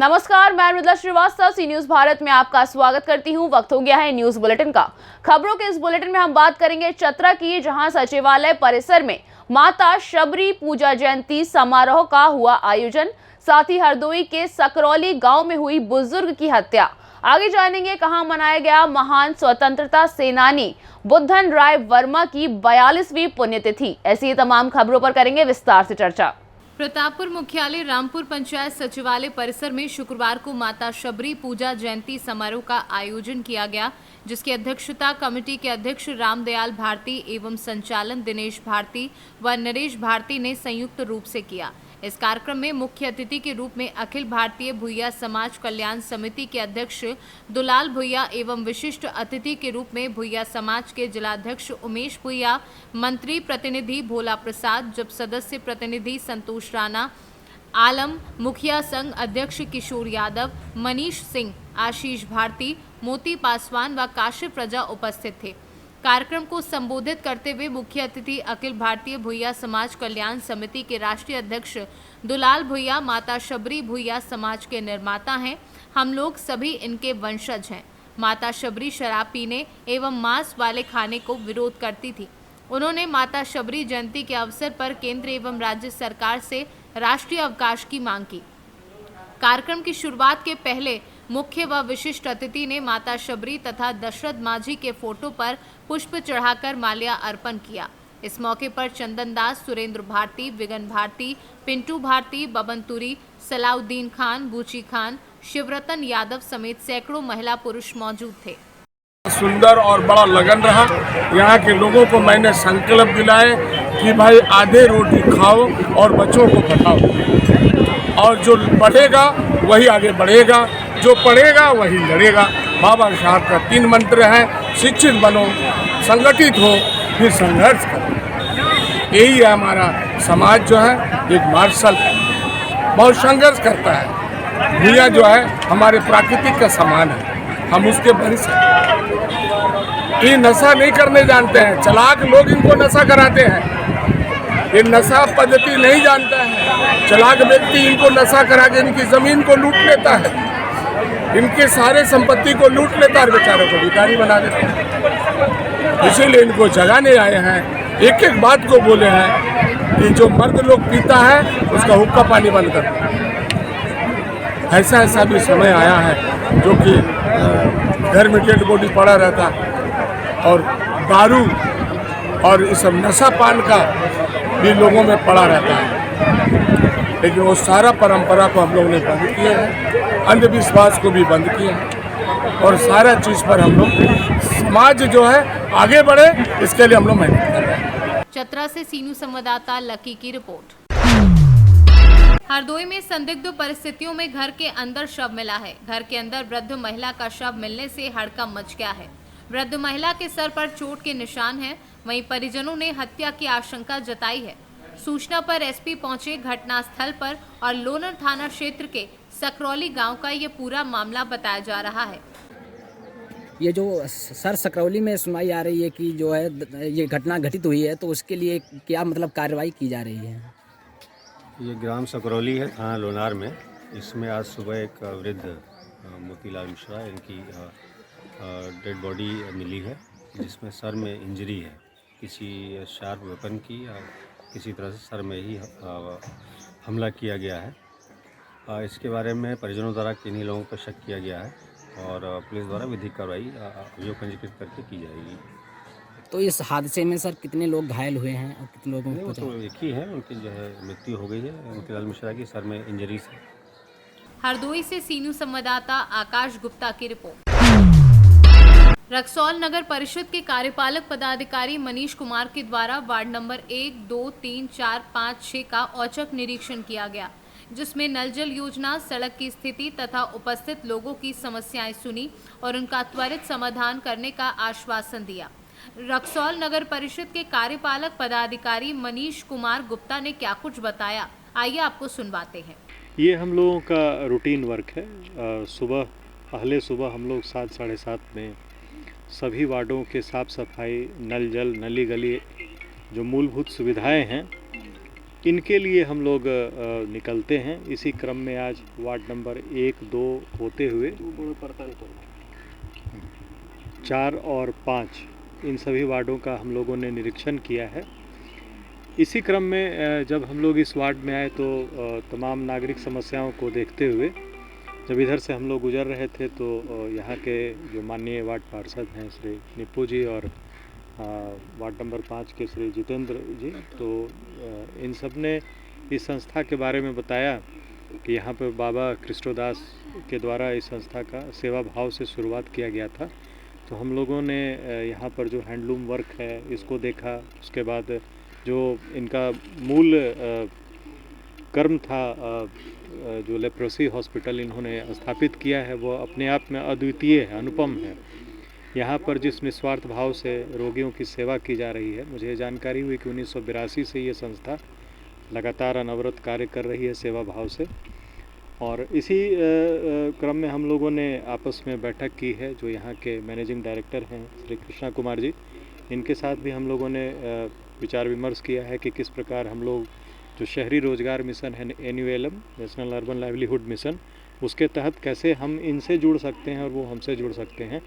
नमस्कार, मैं मृदुला श्रीवास्तव सी न्यूज भारत में आपका स्वागत करती हूं। वक्त हो गया है न्यूज बुलेटिन का। खबरों के इस बुलेटिन में हम बात करेंगे चतरा की, जहां सचिवालय परिसर में माता शबरी पूजा जयंती समारोह का हुआ आयोजन। साथ ही हरदोई के सकरौली गांव में हुई बुजुर्ग की हत्या। आगे जानेंगे कहां मनाया गया महान स्वतंत्रता सेनानी बुद्धन राय वर्मा की 42वीं पुण्यतिथि। ऐसी तमाम खबरों पर करेंगे विस्तार से चर्चा। प्रतापपुर मुख्यालय रामपुर पंचायत सचिवालय परिसर में शुक्रवार को माता शबरी पूजा जयंती समारोह का आयोजन किया गया, जिसकी अध्यक्षता कमेटी के अध्यक्ष रामदयाल भारती एवं संचालन दिनेश भारती व नरेश भारती ने संयुक्त रूप से किया। इस कार्यक्रम में मुख्य अतिथि के रूप में अखिल भारतीय भुइया समाज कल्याण समिति के अध्यक्ष दुलाल भुइया एवं विशिष्ट अतिथि के रूप में भुइया समाज के जिलाध्यक्ष उमेश भुइया, मंत्री प्रतिनिधि भोला प्रसाद, जब सदस्य प्रतिनिधि संतोष राणा, आलम, मुखिया संघ अध्यक्ष किशोर यादव, मनीष सिंह, आशीष भारती, मोती पासवान व काशिफ प्रजा उपस्थित थे। कार्यक्रम को संबोधित करते हुए मुख्य अतिथि अखिल भारतीय भुइया समाज कल्याण समिति के राष्ट्रीय अध्यक्ष दुलाल भुइया, माता शबरी भुइया समाज के निर्माता हैं। हम लोग सभी इनके वंशज हैं। माता शबरी शराब पीने एवं मांस वाले खाने को विरोध करती थी। उन्होंने माता शबरी जयंती के अवसर पर केंद्र एवं राज्य सरकार से राष्ट्रीय अवकाश की मांग की। कार्यक्रम की शुरुआत के पहले मुख्य व विशिष्ट अतिथि ने माता शबरी तथा दशरथ माझी के फोटो पर पुष्प चढ़ाकर माल्या अर्पण किया। इस मौके पर चंदन दास, सुरेंद्र भारती, विगन भारती, पिंटू भारती, बबन तुरी, सलाउद्दीन खान, बूची खान, शिवरतन यादव समेत सैकड़ों महिला पुरुष मौजूद थे। सुंदर और बड़ा लगन रहा। यहाँ के लोगों को मैंने संकल्प दिलाए कि भाई आधे रोटी खाओ और बच्चों को पढ़ाओ, और जो पढ़ेगा वही आगे बढ़ेगा, जो पढ़ेगा वही लड़ेगा। बाबा साहब का 3 मंत्र है, शिक्षित बनो, संगठित हो, फिर संघर्ष करो। यही है हमारा समाज जो है, एक मार्शल है, बहुत संघर्ष करता है। भैया जो है हमारे प्राकृतिक का समान है, हम उसके वंश हैं। ये नशा नहीं करने जानते हैं, चलाक लोग इनको नशा कराते हैं। ये नशा पद्धति नहीं जानता है, चलाक व्यक्ति इनको नशा करा के इनकी जमीन को लूट लेता है, इनके सारे संपत्ति को लूट लेता है, बेचारों को भिखारी बना देता है। इसीलिए इनको जगाने आए हैं, एक एक बात को बोले हैं कि जो मर्द लोग पीता है उसका हुक्का पानी बंद कर। ऐसा भी समय आया है जो कि घर में डेड बॉडी पड़ा रहता, और दारू और इस सब नशा पान का भी लोगों में पड़ा रहता है। लेकिन वो सारा परंपरा को हम लोग ने बंद किया है, अंधविश्वास को भी बंद किया है, और सारा चीज़ पर हम लोग समाज जो है आगे बढ़े, इसके लिए हम लोग मेहनत कर रहे हैं। चतरा से सीनू संवाददाता लकी की रिपोर्ट। हरदोई में संदिग्ध परिस्थितियों में घर के अंदर शव मिला है। घर के अंदर वृद्ध महिला का शव मिलने से हड़कंप मच गया है। वृद्ध महिला के सर पर चोट के निशान हैं। वहीं परिजनों ने हत्या की आशंका जताई है। सूचना पर एसपी पहुंचे घटनास्थल पर और लोनर थाना क्षेत्र के सकरौली गांव का ये पूरा मामला बताया जा रहा है। ये जो सर सकरौली में सुनाई आ रही है कि जो है ये घटना घटित हुई है, तो उसके लिए क्या मतलब कार्रवाई की जा रही है? ये ग्राम सकरौली है, थाना लोनार में। इसमें आज सुबह एक वृद्ध मोतीलाल मिश्रा, इनकी डेड बॉडी मिली है, जिसमें सर में इंजरी है, किसी शार्प वेपन की या किसी तरह से सर में ही हमला किया गया है। इसके बारे में परिजनों द्वारा किन्हीं लोगों पर शक किया गया है और पुलिस द्वारा विधिक कार्रवाई अभियोग पंजीकृत करके की जाएगी। तो इस हादसे में सर कितने लोग घायल हुए हैं और कितने लोगों को? तो एक ही है, उनकी जो है मृत्यु हो गई है, मोतीलाल मिश्रा की सर में इंजरीज है। हरदोई से सीनू संवाददाता आकाश गुप्ता की रिपोर्ट। रक्सौल नगर परिषद के कार्यपालक पदाधिकारी मनीष कुमार के द्वारा वार्ड नंबर 1, 2, 3, 4, 5, 6 का औचक निरीक्षण किया गया, जिसमें नल जल योजना, सड़क की स्थिति तथा उपस्थित लोगों की समस्याएं सुनी और उनका त्वरित समाधान करने का आश्वासन दिया। रक्सौल नगर परिषद के कार्यपालक पदाधिकारी मनीष कुमार गुप्ता ने क्या कुछ बताया, आइए आपको सुनवाते हैं। ये हम लोगों का रूटीन वर्क है। पहले सुबह हम लोग 7, साढ़े 7 में सभी वार्डों के साफ सफाई, नल जल, नली गली, जो मूलभूत सुविधाएं हैं इनके लिए हम लोग निकलते हैं। इसी क्रम में आज वार्ड नंबर 1, 2 होते हुए 4 और 5 इन सभी वार्डों का हम लोगों ने निरीक्षण किया है। इसी क्रम में जब हम लोग इस वार्ड में आए तो तमाम नागरिक समस्याओं को देखते हुए जब इधर से हम लोग गुजर रहे थे तो यहाँ के जो माननीय वार्ड पार्षद हैं श्री निप्पू जी और वार्ड नंबर 5 के श्री जितेंद्र जी, तो इन सब ने इस संस्था के बारे में बताया कि यहाँ पर बाबा कृष्णदास के द्वारा इस संस्था का सेवा भाव से शुरुआत किया गया था। तो हम लोगों ने यहाँ पर जो हैंडलूम वर्क है इसको देखा। उसके बाद जो इनका मूल कर्म था, जो लेप्रोसी हॉस्पिटल इन्होंने स्थापित किया है, वो अपने आप में अद्वितीय है, अनुपम है। यहाँ पर जिस निस्वार्थ भाव से रोगियों की सेवा की जा रही है, मुझे जानकारी हुई कि 1982 से ये संस्था लगातार अनवरत कार्य कर रही है सेवा भाव से। और इसी क्रम में हम लोगों ने आपस में बैठक की है। जो यहाँ के मैनेजिंग डायरेक्टर हैं श्री कृष्णा कुमार जी, इनके साथ भी हम लोगों ने विचार विमर्श किया है कि किस प्रकार हम लोग जो शहरी रोजगार मिशन है NULM, national urban livelihood mission, उसके तहत कैसे हम इनसे जुड़ सकते हैं और वो हमसे जुड़ सकते हैं।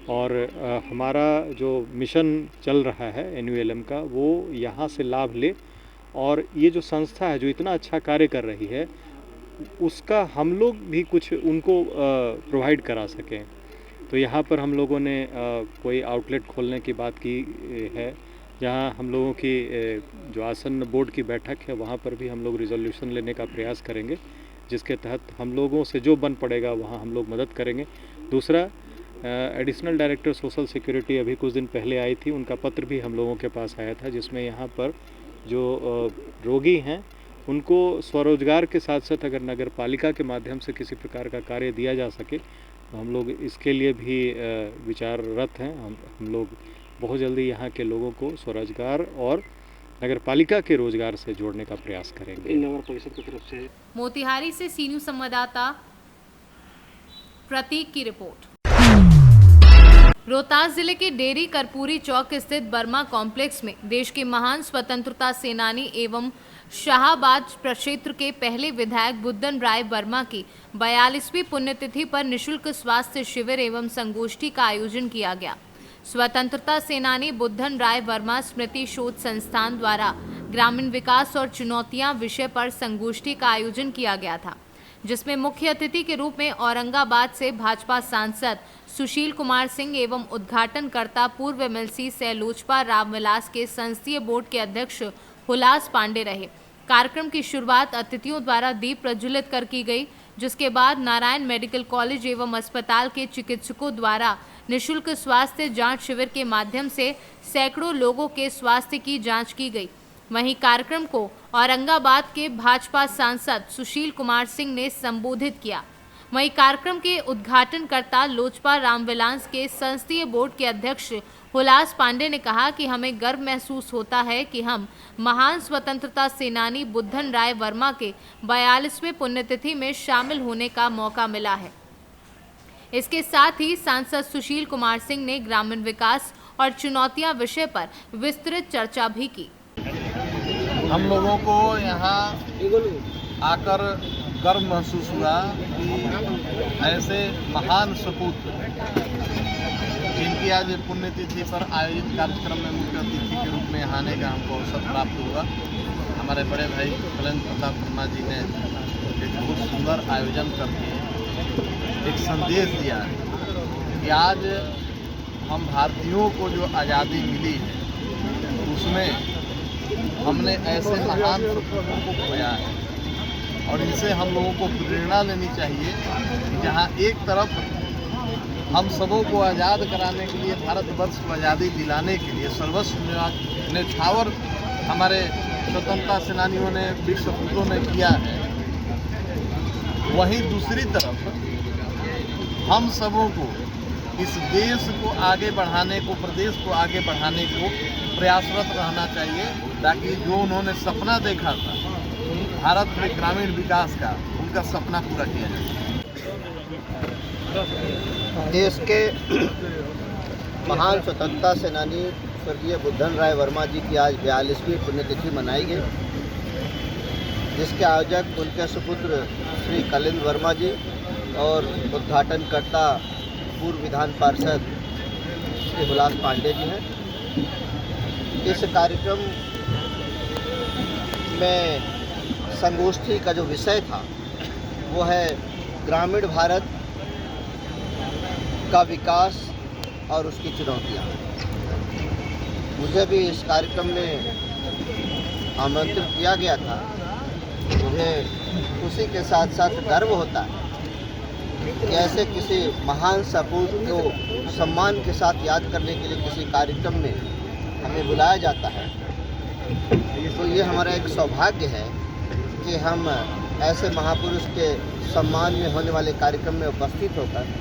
और हमारा जो मिशन चल रहा है NULM का, वो यहाँ से लाभ ले और ये जो संस्था है जो इतना अच्छा कार्य कर रही है उसका हम लोग भी कुछ उनको प्रोवाइड करा सकें। तो यहाँ पर हम लोगों ने कोई आउटलेट खोलने की बात की है, जहाँ हम लोगों की जो आसन्न बोर्ड की बैठक है वहाँ पर भी हम लोग रिजोल्यूशन लेने का प्रयास करेंगे, जिसके तहत हम लोगों से जो बन पड़ेगा वहाँ हम लोग मदद करेंगे। दूसरा, एडिशनल डायरेक्टर सोशल सिक्योरिटी अभी कुछ दिन पहले आई थी, उनका पत्र भी हम लोगों के पास आया था, जिसमें यहाँ पर जो रोगी हैं उनको स्वरोजगार के साथ साथ अगर नगर पालिका के माध्यम से किसी प्रकार का कार्य दिया जा सके तो हम लोग इसके लिए भी विचाररत हैं। हम लोग बहुत जल्दी यहाँ के लोगों को स्वरोजगार और नगर पालिका के रोजगार से जोड़ने का प्रयास करेंगे। नगर परिषद की तरफ से मोतिहारी से सी न्यूज़ संवाददाता प्रतीक की रिपोर्ट। रोहतास जिले के डेरी कर्पूरी चौक स्थित बर्मा कॉम्प्लेक्स में देश के महान स्वतंत्रता सेनानी एवं शाहबाद प्रक्षेत्र के पहले विधायक बुद्धन राय वर्मा की 42वीं पुण्यतिथि पर निशुल्क स्वास्थ्य शिविर एवं संगोष्ठी का आयोजन किया गया। स्वतंत्रता सेनानी बुद्धन राय वर्मा स्मृति शोध संस्थान द्वारा ग्रामीण विकास और चुनौतियां विषय पर संगोष्ठी का आयोजन किया गया था, जिसमें मुख्य अतिथि के रूप में औरंगाबाद से भाजपा सांसद सुशील कुमार सिंह एवं उद्घाटनकर्ता पूर्व MLC सह लोजपा रामविलास के संसदीय बोर्ड के अध्यक्ष हुलास पांडे रहे। कार्यक्रम की शुरुआत अतिथियों द्वारा दीप प्रज्वलित कर की गई, जिसके बाद नारायण मेडिकल कॉलेज एवं अस्पताल के चिकित्सकों द्वारा निशुल्क स्वास्थ्य जांच शिविर के माध्यम से सैकड़ों लोगों के स्वास्थ्य की जांच की गई। वहीं कार्यक्रम को औरंगाबाद के भाजपा सांसद सुशील कुमार सिंह ने संबोधित किया। वहीं कार्यक्रम के उद्घाटनकर्ता लोजपा रामविलास के संसदीय बोर्ड के अध्यक्ष हुलास पांडे ने कहा कि हमें गर्व महसूस होता है कि हम महान स्वतंत्रता सेनानी बुद्धन राय वर्मा के 42वें पुण्यतिथि में शामिल होने का मौका मिला है। इसके साथ ही सांसद सुशील कुमार सिंह ने ग्रामीण विकास और चुनौतियां विषय पर विस्तृत चर्चा भी की। हम लोगों को यहाँ आकर गर्व महसूस हुआ, ऐसे महान सपूत जिनकी आज पुण्यतिथि पर आयोजित कार्यक्रम में मुख्य अतिथि के रूप में आने का हमको अवसर प्राप्त हुआ। हमारे बड़े भाई कलेन्द्र प्रताप वर्मा जी ने एक बहुत सुंदर आयोजन करके एक संदेश दिया है कि आज हम भारतीयों को जो आज़ादी मिली है उसमें हमने ऐसे महान सपूतों को खोया है और इनसे हम लोगों को प्रेरणा लेनी चाहिए कि जहाँ एक तरफ हम सबों को आज़ाद कराने के लिए, भारतवर्ष को आज़ादी दिलाने के लिए सर्वस्व न्यौछावर हमारे स्वतंत्रता सेनानियों ने, वीर सपूतों ने किया है, वहीं दूसरी तरफ हम सबों को इस देश को आगे बढ़ाने को, प्रदेश को आगे बढ़ाने को प्रयासरत रहना चाहिए, ताकि जो उन्होंने सपना देखा था भारत में ग्रामीण विकास का, उनका सपना पूरा किया जाए। देश के महान स्वतंत्रता सेनानी स्वर्गीय बुद्धन राय वर्मा जी की आज 42वीं पुण्यतिथि मनाई गई। जिसके आयोजक उनके सुपुत्र श्री कलिंद वर्मा जी और उद्घाटनकर्ता पूर्व विधान पार्षद श्री हुलास पांडे जी हैं। इस कार्यक्रम में संगोष्ठी का जो विषय था वो है ग्रामीण भारत का विकास और उसकी चुनौतियाँ। मुझे भी इस कार्यक्रम में आमंत्रित किया गया था। मुझे उसी के साथ साथ गर्व होता है कि ऐसे किसी महान सपूत को सम्मान के साथ याद करने के लिए किसी कार्यक्रम में हमें बुलाया जाता है। तो ये हमारा एक सौभाग्य है कि हम ऐसे महापुरुष के सम्मान में होने वाले कार्यक्रम में उपस्थित होकर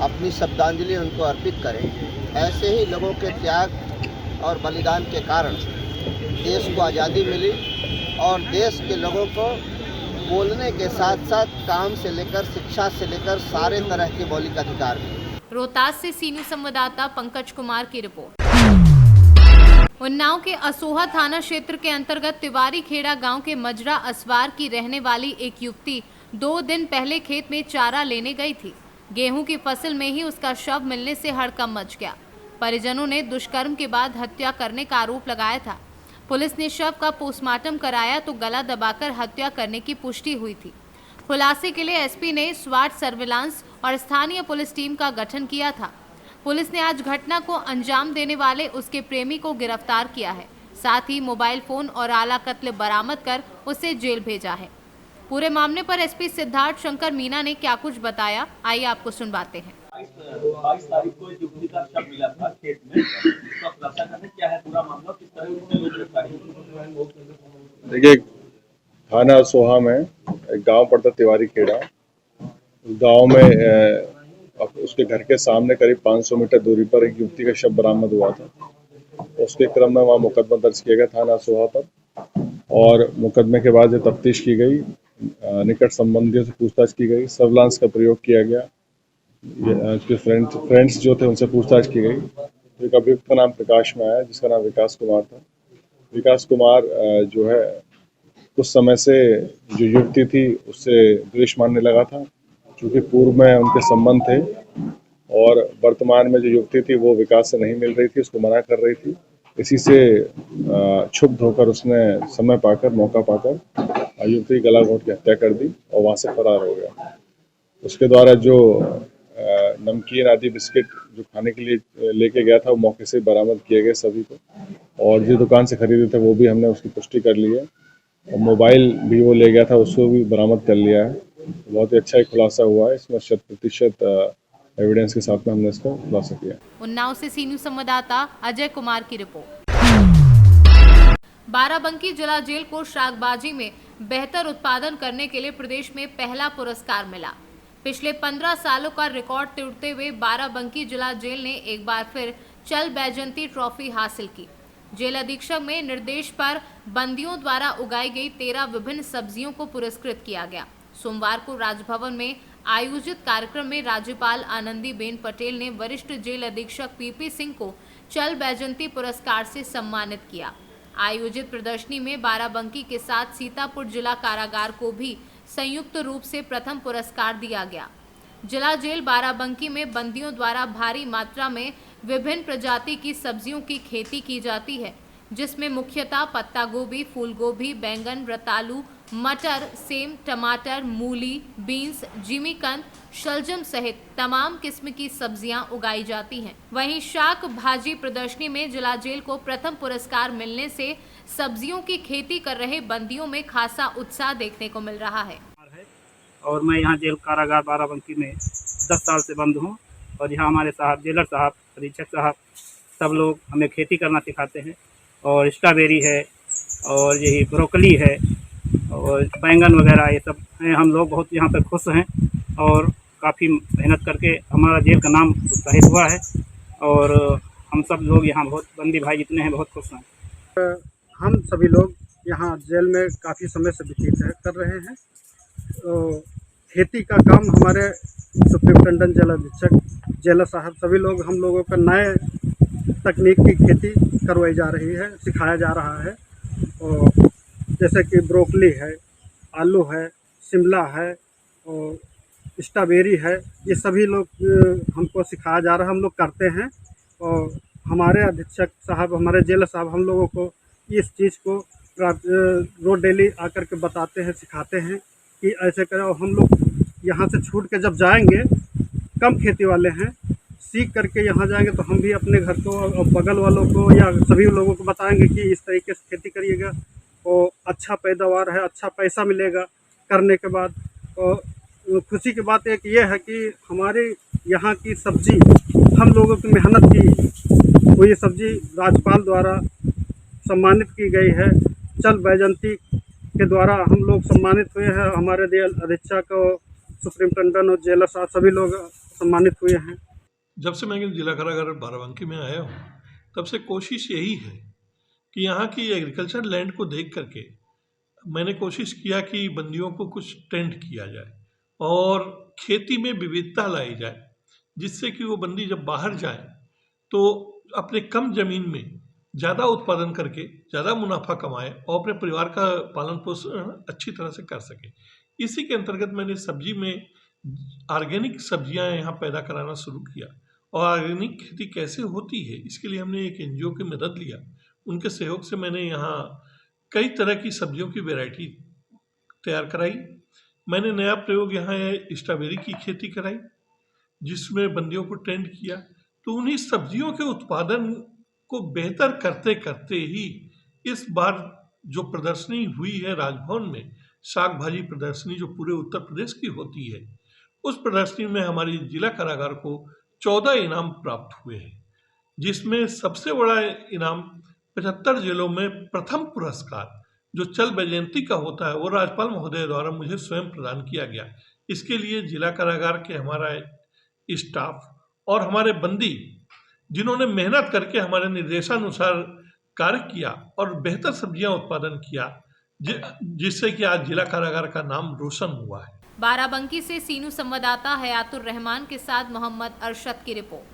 अपनी श्रद्धांजलि उनको अर्पित करें। ऐसे ही लोगों के त्याग और बलिदान के कारण देश को आज़ादी मिली और देश के लोगों को बोलने के साथ साथ काम से लेकर शिक्षा से लेकर सारे तरह के मौलिक अधिकार मिले। रोहतास से सी न्यूज़ संवाददाता पंकज कुमार की रिपोर्ट। उन्नाव के असोहा थाना क्षेत्र के अंतर्गत तिवारी खेड़ा गांव के मजरा असवार की रहने वाली एक युवती 2 दिन पहले खेत में चारा लेने गई थी। गेहूं की फसल में ही उसका शव मिलने से हड़कंप मच गया। परिजनों ने दुष्कर्म के बाद हत्या करने का आरोप लगाया था। पुलिस ने शव का पोस्टमार्टम कराया तो गला दबाकर हत्या करने की पुष्टि हुई थी। खुलासे के लिए एसपी ने स्वाट सर्विलांस और स्थानीय पुलिस टीम का गठन किया था। पुलिस ने आज घटना को अंजाम देने वाले उसके प्रेमी को गिरफ्तार किया है। साथ ही मोबाइल फोन और आला कत्ल बरामद कर उसे जेल भेजा है। पूरे मामले पर एसपी सिद्धार्थ शंकर मीना ने क्या कुछ बताया, आइए आपको सुनवाते हैं। 22 तारीख को युवती का शव मिला था खेत में। इसका खुलासा करने क्या है पूरा मामला, किस तरह से लोग गिरफ्तारी? देखिए, थाना सोहा में एक गांव पड़ता तिवारी खेड़ा। उस गांव में उसके घर के सामने करीब 500 मीटर दूरी पर एक युवती का शव बरामद हुआ था। उसके क्रम में वहाँ मुकदमा दर्ज किया गया थाना सोहा पर और मुकदमे के बाद तफ्तीश की गई, निकट संबंधियों से पूछताछ की गई, सर्विलांस का प्रयोग किया गया। उसके फ्रेंड्स जो थे उनसे पूछताछ की गई। एक अभियुक्त का नाम प्रकाश में आया जिसका नाम विकास कुमार था। विकास कुमार जो है कुछ समय से जो युवती थी उससे द्वेष मानने लगा था, चूँकि पूर्व में उनके संबंध थे और वर्तमान में जो युवती थी वो विकास से नहीं मिल रही थी, उसको मना कर रही थी। इसी से क्षुब्ध होकर उसने समय पाकर, मौका पाकर युवती गला घोंट के हत्या कर दी और वहाँ से फरार हो गया। उसके द्वारा जो नमकीन आदि बिस्किट जो खाने के लिए लेके गया था वो मौके से बरामद किए गए सभी को, और जिस दुकान से खरीदे थे वो भी हमने उसकी पुष्टि कर ली है और मोबाइल भी वो ले गया था उसको भी बरामद कर लिया है। बहुत ही अच्छा एक खुलासा हुआ है। इसमें 100% एविडेंस के साथ में हमने इसका खुलासा किया। उन्नाव से सी न्यूज़ संवाददाता अजय कुमार की रिपोर्ट। बाराबंकी जिला जेल को शाकबाजी में बेहतर उत्पादन करने के लिए प्रदेश में पहला पुरस्कार मिला। पिछले 15 सालों का रिकॉर्ड तोड़ते हुए बाराबंकी जिला जेल ने एक बार फिर चल बैजंती ट्रॉफी हासिल की। जेल अधीक्षक में निर्देश पर बंदियों द्वारा उगाई गई 13 विभिन्न सब्जियों को पुरस्कृत किया गया। सोमवार को राजभवन में आयोजित कार्यक्रम में राज्यपाल आनंदीबेन पटेल ने वरिष्ठ जेल अधीक्षक पीपी सिंह को चल बैजंती पुरस्कार से सम्मानित किया। आयोजित प्रदर्शनी में बाराबंकी के साथ सीतापुर जिला कारागार को भी संयुक्त रूप से प्रथम पुरस्कार दिया गया। जिला जेल बाराबंकी में बंदियों द्वारा भारी मात्रा में विभिन्न प्रजाति की सब्जियों की खेती की जाती है, जिसमें मुख्यतः पत्ता गोभी, फूल गोभी, बैंगन, रतालू, मटर, सेम, टमाटर, मूली, बीन्स, जिमीकंद, शलजम सहित तमाम किस्म की सब्जियां उगाई जाती हैं। वहीं शाक भाजी प्रदर्शनी में जिला जेल को प्रथम पुरस्कार मिलने से सब्जियों की खेती कर रहे बंदियों में खासा उत्साह देखने को मिल रहा है। और मैं यहाँ जेल कारागार बाराबंकी में 10 साल से बंद हूँ और यहाँ हमारे साहब जेलर साहब, अधीक्षक साहब सब लोग हमें खेती करना सिखाते हैं। और स्ट्रॉबेरी है और यही ब्रोकली है और बैंगन वगैरह ये सब हैं। हम लोग बहुत यहाँ पर खुश हैं और काफ़ी मेहनत करके हमारा जेल का नाम उत्साहित हुआ है और हम सब लोग यहाँ बहुत बंदी भाई जितने हैं बहुत खुश हैं। हम सभी लोग यहाँ जेल में काफ़ी समय से व्यतीत कर रहे हैं। तो खेती का काम हमारे सुप्रिंटेंडेंट जेल अधीक्षक, जेलर साहब सभी लोग हम लोगों का नए तकनीक की खेती करवाई जा रही है, सिखाया जा रहा है। और जैसे कि ब्रोकली है, आलू है, शिमला है और स्ट्रॉबेरी है, ये सभी लोग हमको सिखाया जा रहा है, हम लोग करते हैं। और हमारे अधीक्षक साहब, हमारे जेलर साहब हम लोगों को इस चीज़ को रोज डेली आकर के बताते हैं, सिखाते हैं कि ऐसे करें। और हम लोग यहाँ से छूट के जब जाएंगे, कम खेती वाले हैं, सीख करके यहाँ जाएंगे तो हम भी अपने घर को और बगल वालों को या सभी लोगों को बताएंगे कि इस तरीके से खेती करिएगा और अच्छा पैदावार है, अच्छा पैसा मिलेगा करने के बाद। और खुशी की बात एक ये है कि हमारे यहाँ की सब्ज़ी, हम लोगों की मेहनत की हुई सब्ज़ी राज्यपाल द्वारा सम्मानित की गई है। चल बैजंती के द्वारा हम लोग सम्मानित हुए हैं। हमारे जेल अधीक्षक और सुप्रिंटेंडेंट और जेलर साहब सभी लोग सम्मानित हुए हैं। जब से मैं जिला कारागार बाराबंकी में आया हूँ, तब से कोशिश यही है कि यहाँ की एग्रीकल्चर लैंड को देख करके मैंने कोशिश किया कि बंदियों को कुछ ट्रेंड किया जाए और खेती में विविधता लाई जाए, जिससे कि वो बंदी जब बाहर जाए तो अपने कम ज़मीन में ज़्यादा उत्पादन करके ज़्यादा मुनाफा कमाए और अपने परिवार का पालन पोषण अच्छी तरह से कर सके। इसी के अंतर्गत मैंने सब्जी में ऑर्गेनिक सब्जियां यहाँ पैदा कराना शुरू किया। और ऑर्गेनिक खेती कैसे होती है, इसके लिए हमने एक एनजीओ की मदद लिया। उनके सहयोग से मैंने यहाँ कई तरह की सब्जियों की वैरायटी तैयार कराई। मैंने नया प्रयोग यहाँ स्ट्रॉबेरी की खेती कराई, जिसमें बंदियों को ट्रेंड किया। तो उन्हीं सब्जियों के उत्पादन को बेहतर करते करते ही इस बार जो प्रदर्शनी हुई है राजभवन में, साग भाजी प्रदर्शनी जो पूरे उत्तर प्रदेश की होती है, उस प्रदर्शनी में हमारी जिला कारागार को 14 इनाम प्राप्त हुए हैं, जिसमें सबसे बड़ा इनाम 75 जिलों में प्रथम पुरस्कार जो चल बैजयंती का होता है वो राज्यपाल महोदय द्वारा मुझे स्वयं प्रदान किया गया। इसके लिए जिला कारागार के हमारा स्टाफ और हमारे बंदी, जिन्होंने मेहनत करके हमारे निर्देशानुसार कार्य किया और बेहतर सब्जियां उत्पादन किया, जिससे कि आज जिला कारागार का नाम रोशन हुआ है। बाराबंकी से सीनू संवाददाता हयातुर रहमान के साथ मोहम्मद अरशद की रिपोर्ट।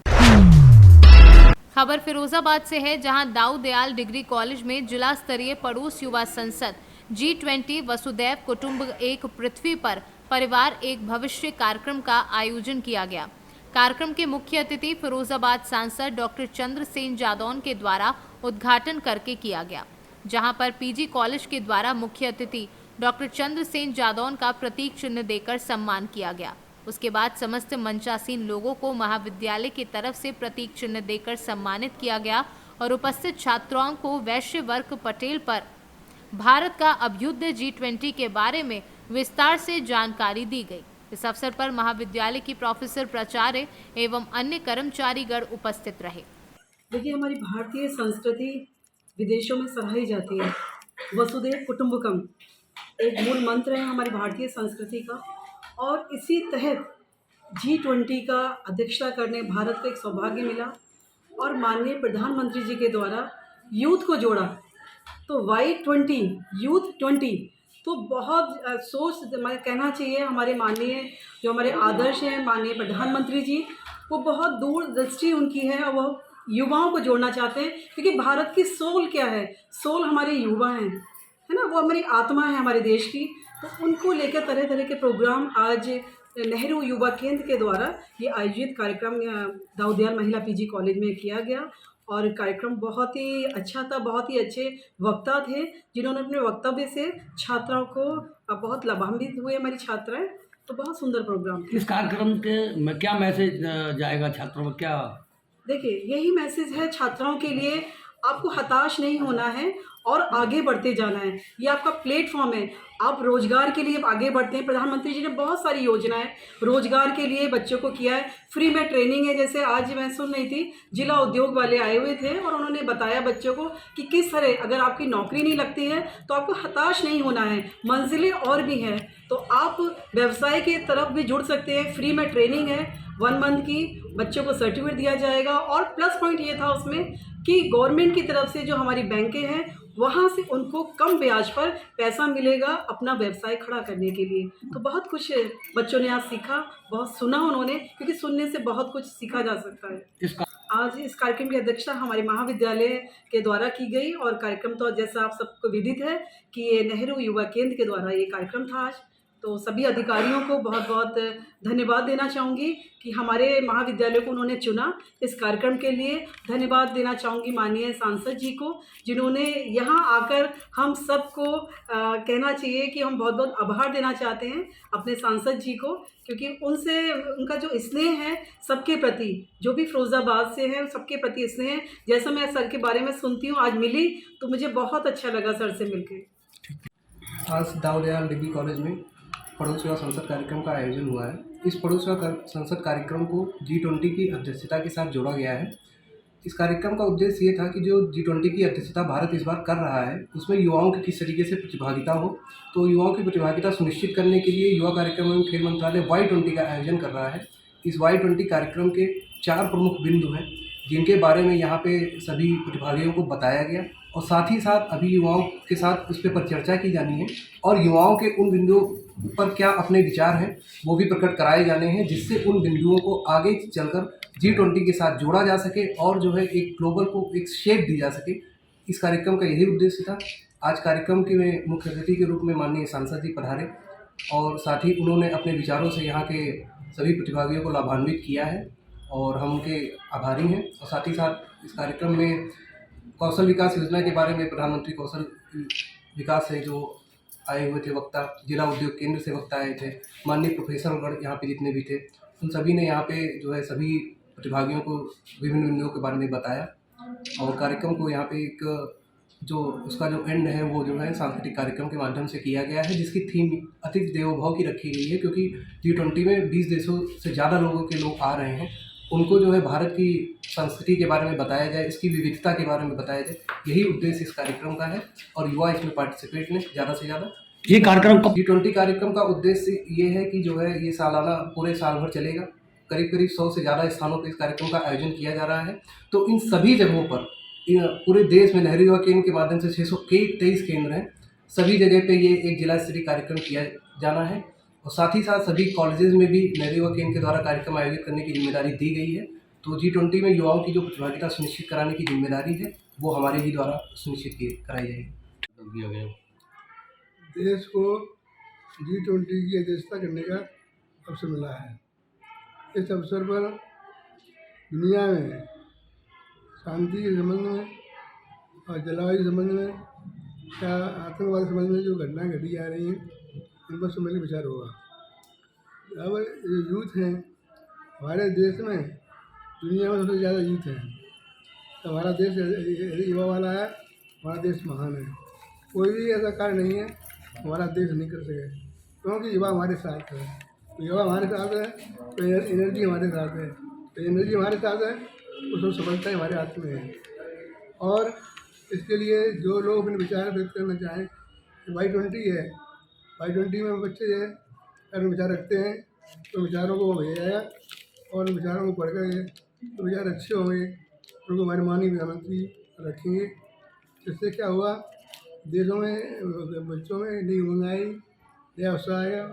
खबर फिरोजाबाद से है, जहां दाऊ दयाल डिग्री कॉलेज में जिला स्तरीय पड़ोस युवा संसद G20 वसुदैव कुटुंब एक पृथ्वी पर परिवार एक भविष्य कार्यक्रम का आयोजन किया गया। कार्यक्रम के मुख्य अतिथि फिरोजाबाद सांसद डॉक्टर चंद्रसेन जादौन के द्वारा उद्घाटन करके किया गया, जहां पर पीजी कॉलेज के द्वारा मुख्य अतिथि डॉक्टर चंद्रसेन जादौन का प्रतीक चिन्ह देकर सम्मान किया गया। उसके बाद समस्त मंचासीन लोगों को महाविद्यालय की तरफ से प्रतीक चिन्ह देकर सम्मानित किया गया और उपस्थित छात्राओं को वैश्य वर्क पटेल पर भारत का अभ्युदय G20 के बारे में विस्तार से जानकारी दी गई। इस अवसर पर महाविद्यालय की प्रोफेसर, प्राचार्य एवं अन्य कर्मचारीगण उपस्थित रहे। देखिए, हमारी भारतीय संस्कृति विदेशों में सराही जाती है। वसुधैव कुटुंबकम एक मूल मंत्र है हमारी भारतीय संस्कृति का, और इसी तहत G20 का अध्यक्षता करने भारत को एक सौभाग्य मिला और माननीय प्रधानमंत्री जी के द्वारा यूथ को जोड़ा। तो Y20 यूथ 20 तो बहुत सोच कहना चाहिए हमारे माननीय जो हमारे आदर्श हैं माननीय प्रधानमंत्री जी, वो बहुत दूरदृष्टि उनकी है और वो युवाओं को जोड़ना चाहते हैं, क्योंकि भारत की सोल क्या है, सोल हमारे युवा हैं, है ना, वो हमारी आत्मा है हमारे देश की। तो उनको लेकर तरह तरह के प्रोग्राम आज नेहरू युवा केंद्र के द्वारा ये आयोजित कार्यक्रम दाऊ दयाल महिला पीजी कॉलेज में किया गया और कार्यक्रम बहुत ही अच्छा था। बहुत ही अच्छे वक्ता थे जिन्होंने अपने वक्तव्य से छात्राओं को बहुत लाभान्वित हुए हमारी छात्राएं। तो बहुत सुंदर प्रोग्राम था। इस कार्यक्रम के में क्या मैसेज जाएगा छात्रों में? क्या देखिए, यही मैसेज है छात्राओं के लिए, आपको हताश नहीं होना है और आगे बढ़ते जाना है। ये आपका प्लेटफॉर्म है, आप रोजगार के लिए आगे बढ़ते हैं। प्रधानमंत्री जी ने बहुत सारी योजनाएं रोजगार के लिए बच्चों को किया है, फ्री में ट्रेनिंग है। जैसे आज मैं सुन रही थी, जिला उद्योग वाले आए हुए थे और उन्होंने बताया बच्चों को कि किस तरह अगर आपकी नौकरी नहीं लगती है तो आपको हताश नहीं होना है, मंजिलें और भी हैं, तो आप व्यवसाय की तरफ भी जुड़ सकते हैं। फ्री में ट्रेनिंग है 1 मंथ की, बच्चों को सर्टिफिकेट दिया जाएगा। और प्लस पॉइंट ये था उसमें कि गवर्नमेंट की तरफ से जो हमारी बैंकें हैं वहाँ से उनको कम ब्याज पर पैसा मिलेगा अपना व्यवसाय खड़ा करने के लिए। तो बहुत कुछ बच्चों ने आज सीखा, बहुत सुना उन्होंने, क्योंकि सुनने से बहुत कुछ सीखा जा सकता है। आज इस कार्यक्रम की अध्यक्षता हमारे महाविद्यालय के द्वारा की गई और कार्यक्रम तो जैसा आप सबको विदित है कि ये नेहरू युवा केंद्र के द्वारा ये कार्यक्रम था आज। तो सभी अधिकारियों को बहुत बहुत धन्यवाद देना चाहूँगी कि हमारे महाविद्यालय को उन्होंने चुना इस कार्यक्रम के लिए। धन्यवाद देना चाहूँगी माननीय सांसद जी को, जिन्होंने यहाँ आकर हम सबको कहना चाहिए कि हम बहुत बहुत आभार देना चाहते हैं अपने सांसद जी को, क्योंकि उनसे उनका जो स्नेह है सबके प्रति, जो भी फिरोज़ाबाद से है सबके प्रति स्नेह है। जैसा मैं सर के बारे में सुनती हूँ, आज मिली तो मुझे बहुत अच्छा लगा सर से मिलकर। आज दाऊदयाल डिग्री कॉलेज में पड़ोस सेवा संसद कार्यक्रम का आयोजन हुआ है। इस पड़ोस सेवा संसद कार्यक्रम को G20 की अध्यक्षता के साथ जोड़ा गया है। इस कार्यक्रम का उद्देश्य ये था कि जो G20 की अध्यक्षता भारत इस बार कर रहा है उसमें युवाओं की किस तरीके से प्रतिभागिता हो, तो युवाओं की प्रतिभागिता सुनिश्चित करने के लिए युवा कार्यक्रम एवं खेल मंत्रालय Y20 का आयोजन कर रहा है। इस Y20 कार्यक्रम के 4 प्रमुख बिंदु हैं जिनके बारे में यहाँ पे सभी प्रतिभागियों को बताया गया और साथ ही साथ अभी युवाओं के साथ उस पर चर्चा की जानी है और युवाओं के उन बिंदुओं पर क्या अपने विचार हैं वो भी प्रकट कराए जाने हैं, जिससे उन बिंदुओं को आगे चलकर G20 के साथ जोड़ा जा सके और जो है एक ग्लोबल को एक शेप दी जा सके। इस कार्यक्रम का यही उद्देश्य था। आज कार्यक्रम के में मुख्य अतिथि के रूप में माननीय सांसद जी पधारे और साथ ही उन्होंने अपने विचारों से यहाँ के सभी प्रतिभागियों को लाभान्वित किया है और हम उनके आभारी हैं। और साथ ही साथ इस कार्यक्रम में कौशल विकास योजना के बारे में प्रधानमंत्री कौशल विकास से जो आए हुए थे वक्ता, जिला उद्योग केंद्र से वक्ता आए थे, माननीय प्रोफेसरगण यहाँ पे जितने भी थे, उन सभी ने यहाँ पे जो है सभी प्रतिभागियों को विभिन्न बिंदुओं के बारे में बताया और कार्यक्रम को यहाँ पे एक जो उसका जो एंड है वो जो है सांस्कृतिक कार्यक्रम के माध्यम से किया गया है, जिसकी थीम अतिथि देवो भव की रखी गई है, क्योंकि G20 में 20 देशों से ज़्यादा लोगों के लोग आ रहे हैं। उनको जो है भारत की संस्कृति के बारे में बताया जाए, इसकी विविधता के बारे में बताया जाए, यही उद्देश्य इस कार्यक्रम का है और युवा इसमें पार्टिसिपेट लें ज़्यादा से ज़्यादा। ये कार्यक्रम G20 कार्यक्रम का उद्देश्य ये है कि जो है ये सालाना पूरे साल भर चलेगा। करीब करीब 100 से ज़्यादा स्थानों पर इस कार्यक्रम का आयोजन किया जा रहा है। तो इन सभी जगहों पर पूरे देश में नेहरू युवा केंद्र के माध्यम से 623 केंद्र हैं, सभी जगह पे ये एक जिला स्तरीय कार्यक्रम किया जाना है और साथ ही साथ सभी कॉलेजेस में भी नेहरू युवा केंद्र के द्वारा कार्यक्रम आयोजित करने की जिम्मेदारी दी गई है। तो G20 में युवाओं की जो प्रतिभागिता सुनिश्चित कराने की जिम्मेदारी है वो हमारे ही द्वारा सुनिश्चित कराई जाएगी। देश को G20 की अध्यक्षता करने का अवसर मिला है। इस अवसर पर दुनिया में शांति के संबंध में और जलवायु संबंध में या आतंकवाद संबंध में जो घटनाएं घटी जा रही हैं उन पर समझ विचार होगा। अब जो यूथ हैं हमारे देश में, दुनिया में सबसे ज़्यादा यूथ हैं, तो हमारा देश युवा वाला है, हमारा देश महान है। कोई भी ऐसा कार्य नहीं है हमारा देश नहीं कर सके, क्योंकि युवा हमारे साथ है। तो युवा हमारे साथ है तो एनर्जी हमारे साथ है, तो एनर्जी हमारे साथ है तो सब सफलताएँ हमारे हाथ में है। और इसके लिए जो लोग अपने विचार व्यक्त करना चाहें, Y20 है, Y20 में बच्चे जो है अगर विचार रखते हैं तो विचारों को भेजा जाएगा और विचारों को पढ़ कर तो विचार अच्छे होंगे, उनको हमारे माननीय प्रधानमंत्री रखेंगे। इससे क्या हुआ, देशों में बच्चों में नई उमंग आई, नया उत्साह आएगा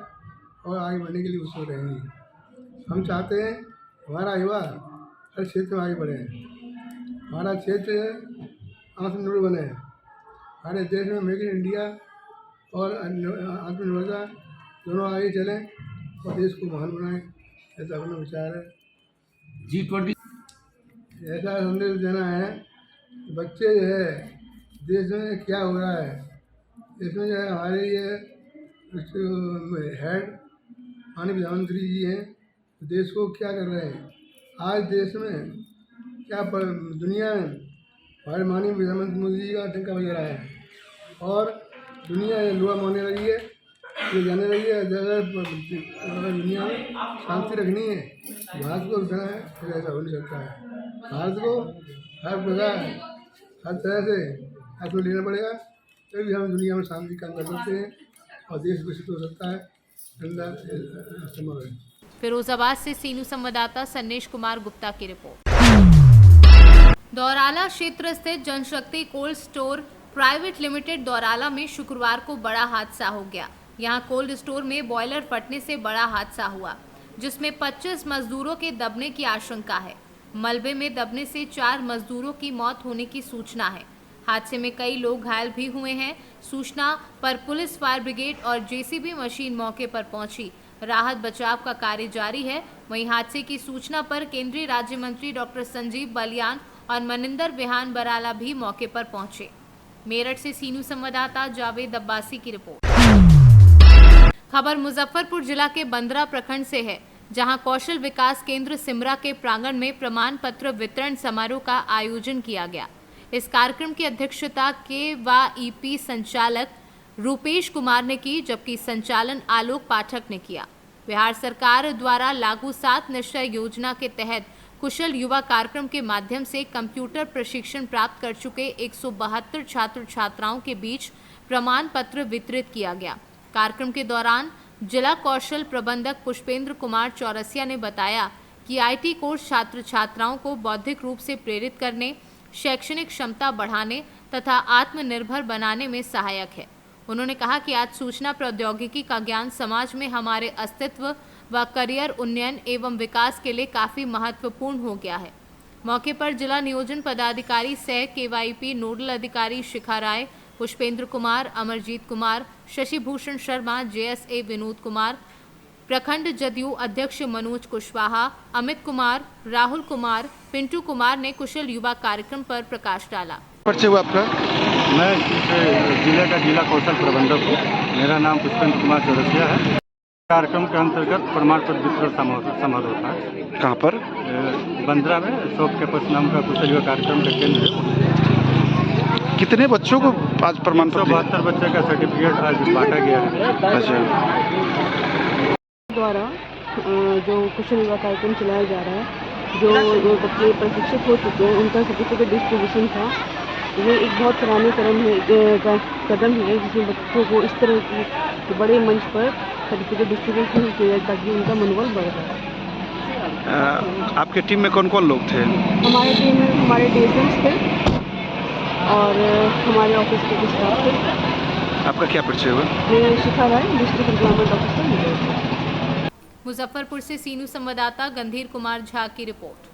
और आगे बढ़ने के लिए उत्सुक रहेंगे। हम चाहते हैं हमारा युवा हर क्षेत्र में आगे बढ़े, हमारा क्षेत्र आत्मनिर्भर बने, हमारे देश में मेक इन इंडिया और आत्मनिर्भरता दोनों आगे चलें और देश को महान बनाएं, ऐसा अपना विचार है। G20 ऐसा संदेश देना है कि बच्चे जो है देश में क्या हो रहा है, इसमें जो है हमारे ये हेड माननीय प्रधानमंत्री जी हैं, देश को क्या कर रहे हैं। आज देश में क्या दुनिया में हमारे माननीय प्रधानमंत्री मोदी जी का डंका बज रहा है और दुनिया ये लोहा मानने लगी है, ये जाने लगी है अगर दुनिया में शांति रखनी है भारत को रखना है तो ऐसा हो नहीं सकता है। भारत को हर प्रकार हर तरह से हाथ में लेना पड़ेगा, तभी हम दुनिया में शांति का कर सकते हैं और देश विकसित हो सकता है, धंधा संभव है। फिरोजाबाद से सीनू संवाददाता सन्नेश कुमार गुप्ता की रिपोर्ट। दौराला क्षेत्र स्थित Janshakti cold store private limited Daurala में शुक्रवार को बड़ा हादसा हो गया। यहां कोल्ड स्टोर में बॉयलर फटने से बड़ा हादसा हुआ, जिसमें 25 मजदूरों के दबने की आशंका है। मलबे में दबने से 4 मजदूरों की मौत होने की सूचना है। हादसे में कई लोग घायल भी हुए हैं। सूचना पर पुलिस, फायर ब्रिगेड और जेसीबी मशीन मौके पर पहुंची। राहत बचाव का कार्य जारी है। वहीं हादसे की सूचना पर केंद्रीय राज्य मंत्री डॉक्टर संजीव बलियान और मनिंदर विहान बराला भी मौके पर पहुंचे। मेरठ से सी न्यूज़ संवाददाता जावेद अब्बासी की रिपोर्ट। खबर मुजफ्फरपुर जिला के बंदरा प्रखंड से है, जहां कौशल विकास केंद्र सिमरा के प्रांगण में प्रमाण पत्र वितरण समारोह का आयोजन किया गया। इस कार्यक्रम की अध्यक्षता KYEP संचालक रूपेश कुमार ने की, जबकि संचालन आलोक पाठक ने किया। बिहार सरकार द्वारा लागू 7 निश्चय योजना के तहत कुशल युवा कार्यक्रम के माध्यम से कंप्यूटर प्रशिक्षण प्राप्त कर चुके 172 छात्र छात्राओं के बीच प्रमाण पत्र वितरित किया गया। कार्यक्रम के दौरान जिला कौशल प्रबंधक पुष्पेंद्र कुमार चौरसिया ने बताया कि IT कोर्स छात्र छात्राओं को बौद्धिक रूप से प्रेरित करने, शैक्षणिक क्षमता बढ़ाने तथा आत्मनिर्भर बनाने में सहायक है। उन्होंने कहा कि आज सूचना प्रौद्योगिकी का ज्ञान समाज में हमारे अस्तित्व व करियर उन्नयन एवं विकास के लिए काफी महत्वपूर्ण हो गया है। मौके पर जिला नियोजन पदाधिकारी सह KYEP नोडल अधिकारी शिखा राय, पुष्पेंद्र कुमार, अमरजीत कुमार, शशि भूषण शर्मा, JSA विनोद कुमार, प्रखंड जदयू अध्यक्ष मनोज कुशवाहा, अमित कुमार, राहुल कुमार, पिंटू कुमार ने कुशल युवा कार्यक्रम पर प्रकाश डाला। परिचय हुआ आपका? मैं इस जिले का जिला कौशल प्रबंधक हूँ। मेरा नाम पुष्पेंद्र कुमार चौरसिया है। कार्यक्रम के अंतर्गत प्रमाण पत्र वितरण समारोह था। कहाँ पर? बंदरा में शॉप कैंपस नाम का कुशल युवा कार्यक्रम का केंद्र है। कितने बच्चों को आज प्रमाण पत्र? 172 बच्चे का सर्टिफिकेट आज बांटा गया है। अच्छा। द्वारा जो कुशल युवा कार्यक्रम चलाया जा रहा है, जो बच्चे प्रशिक्षित हो चुके हैं उनका सर्टिफिकेट डिस्ट्रीब्यूशन था। ये एक बहुत पुराने कदम है जिसमें बच्चों को इस तरह की बड़े मंच पर सर्टिफिकेट डिस्ट्रीब्यूशन किया जाए ताकि उनका मनोबल बढ़ जाए। आपके टीम में कौन कौन लोग थे? हमारे टीम में हमारे DSMs थे और हमारे ऑफिस के स्टाफ थे। आपका क्या परिचय हुआ? मैं शिखा राय, डिस्ट्रिक्ट एम्प्लॉयमेंट ऑफिसर। मुजफ्फरपुर से सी न्यूज़ संवाददाता गंधीर कुमार झा की रिपोर्ट।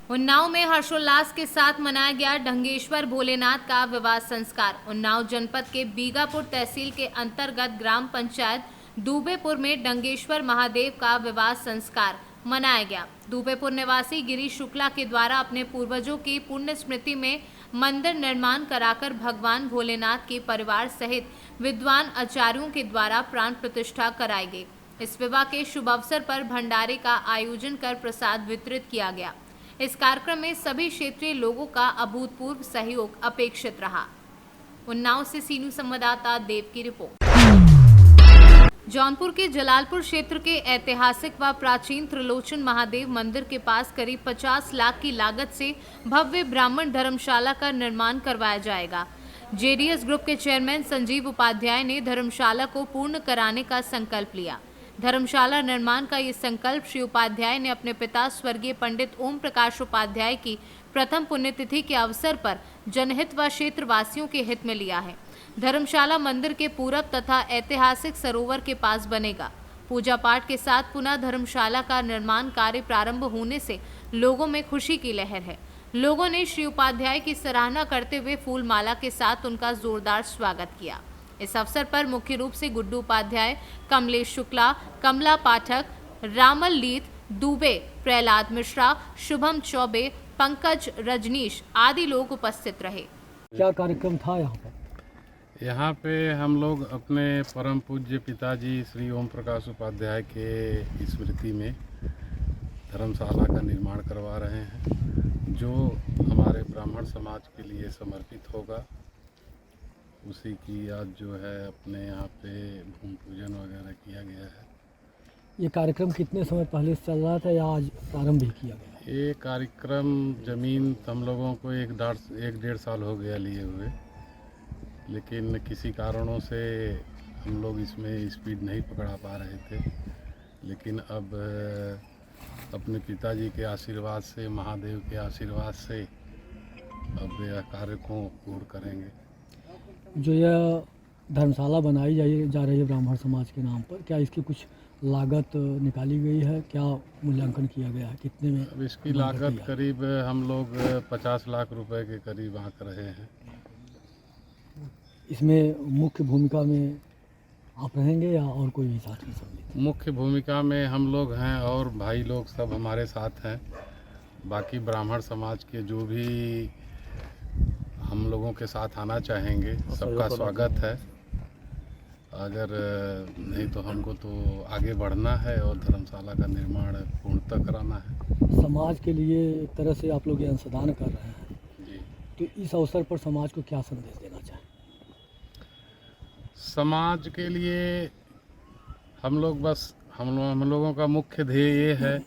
उन्नाव में हर्षोल्लास के साथ मनाया गया ढंगेश्वर भोलेनाथ का विवाह संस्कार। उन्नाव जनपद के बीगापुर तहसील के अंतर्गत ग्राम पंचायत दूबेपुर में ढंगेश्वर महादेव का विवाह संस्कार मनाया गया। दूबेपुर निवासी गिरीश शुक्ला के द्वारा अपने पूर्वजों की पुण्य स्मृति में मंदिर निर्माण कराकर भगवान भोलेनाथ के परिवार सहित विद्वान आचार्यों के द्वारा प्राण प्रतिष्ठा कराई गई। इस विवाह के शुभ अवसर पर भंडारे का आयोजन कर प्रसाद वितरित किया गया। इस कार्यक्रम में सभी क्षेत्रीय लोगों का अभूतपूर्व सहयोग अपेक्षित रहा। उन्नाव से सी न्यूज़ संवाददाता देव की रिपोर्ट। जौनपुर के जलालपुर क्षेत्र के ऐतिहासिक व प्राचीन त्रिलोचन महादेव मंदिर के पास करीब 50 लाख की लागत से भव्य ब्राह्मण धर्मशाला का निर्माण करवाया जाएगा। JDS ग्रुप के चेयरमैन संजीव उपाध्याय ने धर्मशाला को पूर्ण कराने का संकल्प लिया। धर्मशाला निर्माण का ये संकल्प श्री उपाध्याय ने अपने पिता स्वर्गीय पंडित ओम प्रकाश उपाध्याय की प्रथम पुण्यतिथि के अवसर पर जनहित व क्षेत्रवासियों के हित में लिया है। धर्मशाला मंदिर के पूरब तथा ऐतिहासिक सरोवर के पास बनेगा। पूजा पाठ के साथ पुनः धर्मशाला का निर्माण कार्य प्रारंभ होने से लोगों में खुशी की लहर है। लोगों ने श्री उपाध्याय की सराहना करते हुए फूल माला के साथ उनका जोरदार स्वागत किया। इस अवसर पर मुख्य रूप से गुड्डू उपाध्याय, कमलेश शुक्ला, कमला पाठक, रामल लीत दुबे, प्रहलाद मिश्रा, शुभम चौबे, पंकज रजनीश आदि लोग उपस्थित रहे। क्या कार्यक्रम था यहाँ पर? यहाँ पे हम लोग अपने परम पूज्य पिताजी श्री ओम प्रकाश उपाध्याय के स्मृति में धर्मशाला का निर्माण करवा रहे हैं, जो हमारे ब्राह्मण समाज के लिए समर्पित होगा। उसी की आज जो है अपने यहाँ पे भूमि पूजन वगैरह किया गया है। ये कार्यक्रम कितने समय पहले से चल रहा था या आज प्रारंभ भी किया गया? ये कार्यक्रम ज़मीन हम लोगों को एक डेढ़ साल हो गया लिए हुए, लेकिन किसी कारणों से हम लोग इसमें स्पीड नहीं पकड़ा पा रहे थे। लेकिन अब अपने पिताजी के आशीर्वाद से, महादेव के आशीर्वाद से अब यह कार्य को पूर्ण करेंगे। जो यह धर्मशाला बनाई जा रही है ब्राह्मण समाज के नाम पर, क्या इसकी कुछ लागत निकाली गई है, क्या मूल्यांकन किया गया है, कितने में? अब इसकी लागत करीब हम लोग 50 लाख रुपए के करीब आंक रहे हैं। इसमें मुख्य भूमिका में आप रहेंगे या और कोई भी साथ में सम्मिलित? मुख्य भूमिका में हम लोग हैं और भाई लोग सब हमारे साथ हैं। बाकी ब्राह्मण समाज के जो भी हम लोगों के साथ आना चाहेंगे सबका स्वागत है। अगर नहीं तो हमको तो आगे बढ़ना है और धर्मशाला का निर्माण पूर्णतः कराना है। समाज के लिए एक तरह से आप लोग ये अंशदान कर रहे हैं जी। तो इस अवसर पर समाज को क्या संदेश देना चाहें? समाज के लिए हम लोगों का मुख्य ध्येय ये है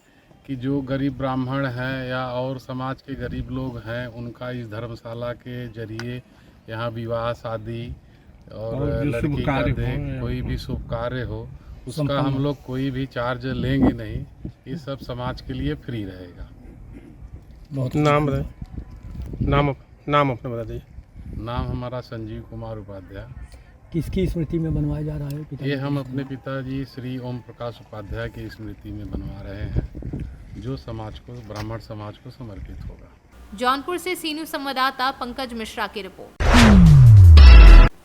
कि जो गरीब ब्राह्मण हैं या और समाज के गरीब लोग हैं उनका इस धर्मशाला के जरिए यहाँ विवाह शादी और लड़की का कोई भी शुभ कार्य हो उसका हम लोग कोई भी चार्ज लेंगे नहीं। ये सब समाज के लिए फ्री रहेगा। नाम बताइए। नाम अपना बता दीजिए। नाम हमारा संजीव कुमार उपाध्याय। किसकी स्मृति में बनवाया जा रहा है? ये हम अपने पिताजी श्री ओम प्रकाश उपाध्याय की स्मृति में बनवा रहे हैं, जो समाज को, ब्राह्मण समाज को समर्पित होगा। जौनपुर से सीनू संवाददाता पंकज मिश्रा की रिपोर्ट।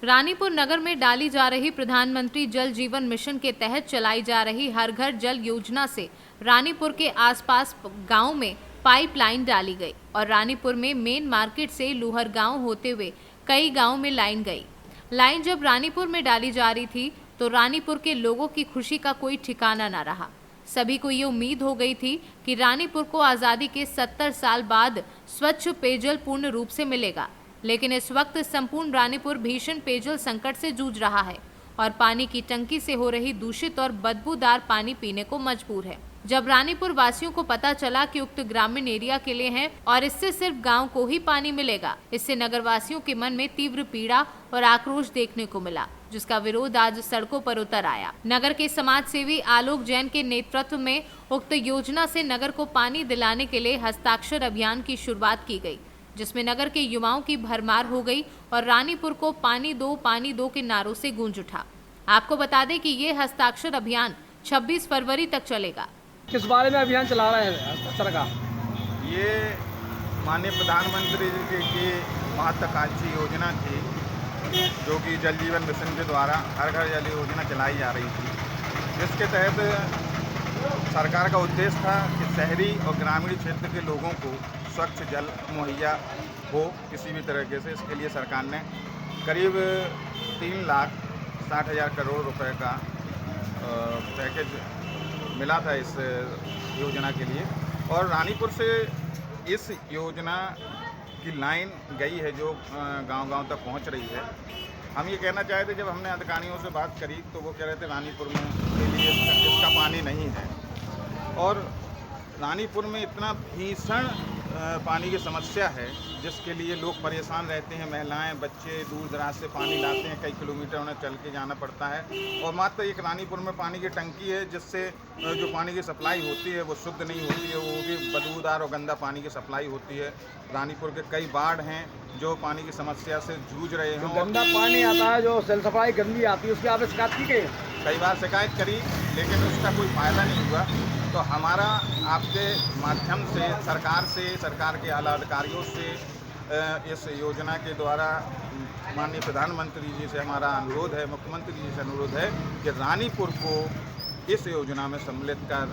रानीपुर नगर में डाली जा रही प्रधानमंत्री जल जीवन मिशन के तहत चलाई जा रही हर घर जल योजना से रानीपुर के आसपास गांव में पाइपलाइन डाली गई और रानीपुर में मेन मार्केट से लूहर गांव होते हुए कई गांव में लाइन गई। लाइन जब रानीपुर में डाली जा रही थी तो रानीपुर के लोगों की खुशी का कोई ठिकाना न रहा। सभी को ये उम्मीद हो गई थी कि रानीपुर को आज़ादी के 70 साल बाद स्वच्छ पेयजल पूर्ण रूप से मिलेगा, लेकिन इस वक्त संपूर्ण रानीपुर भीषण पेयजल संकट से जूझ रहा है और पानी की टंकी से हो रही दूषित और बदबूदार पानी पीने को मजबूर है। जब रानीपुर वासियों को पता चला कि उक्त ग्रामीण एरिया के लिए है और इससे सिर्फ गांव को ही पानी मिलेगा, इससे नगर वासियों के मन में तीव्र पीड़ा और आक्रोश देखने को मिला, जिसका विरोध आज सड़कों पर उतर आया। नगर के समाज सेवी आलोक जैन के नेतृत्व में उक्त योजना से नगर को पानी दिलाने के लिए हस्ताक्षर अभियान की शुरुआत की गई, जिसमें नगर के युवाओं की भरमार हो गई और रानीपुर को पानी दो के नारों से गूंज उठा। आपको बता दें कि ये हस्ताक्षर अभियान 26 फरवरी तक चलेगा। किस बारे में अभियान चला रहे हैं सरकार? ये माननीय प्रधानमंत्री जी की महत्वाकांक्षी योजना थी, जो कि जल जीवन मिशन के द्वारा हर घर जल योजना चलाई जा रही थी, जिसके तहत सरकार का उद्देश्य था कि शहरी और ग्रामीण क्षेत्र के लोगों को स्वच्छ जल मुहैया हो किसी भी तरीके से। इसके लिए सरकार ने करीब 3,60,000 करोड़ रुपए का पैकेज मिला था इस योजना के लिए। और रानीपुर से इस योजना की लाइन गई है जो गांव-गांव तक पहुंच रही है। हम ये कहना चाहते थे, जब हमने अधिकारियों से बात करी तो वो कह रहे थे रानीपुर में के लिए इसका पानी नहीं है और रानीपुर में इतना भीषण पानी की समस्या है जिसके लिए लोग परेशान रहते हैं। महिलाएं, बच्चे दूर दराज से पानी लाते हैं, कई किलोमीटर उन्हें चल के जाना पड़ता है और मात्र एक रानीपुर में पानी की टंकी है जिससे जो पानी की सप्लाई होती है वो शुद्ध नहीं होती है, वो भी बदबूदार और गंदा पानी की सप्लाई होती है। रानीपुर के कई वार्ड हैं जो पानी की समस्या से जूझ रहे हैं। गंदा पानी आता है, जो सेल सफाई गंदी आती है, उसकी आपने शिकायत की गई? कई बार शिकायत करी लेकिन उसका कोई फ़ायदा नहीं हुआ। तो हमारा आपके माध्यम से सरकार के आला अधिकारियों से इस योजना के द्वारा माननीय प्रधानमंत्री जी से हमारा अनुरोध है, मुख्यमंत्री जी से अनुरोध है कि रानीपुर को इस योजना में सम्मिलित कर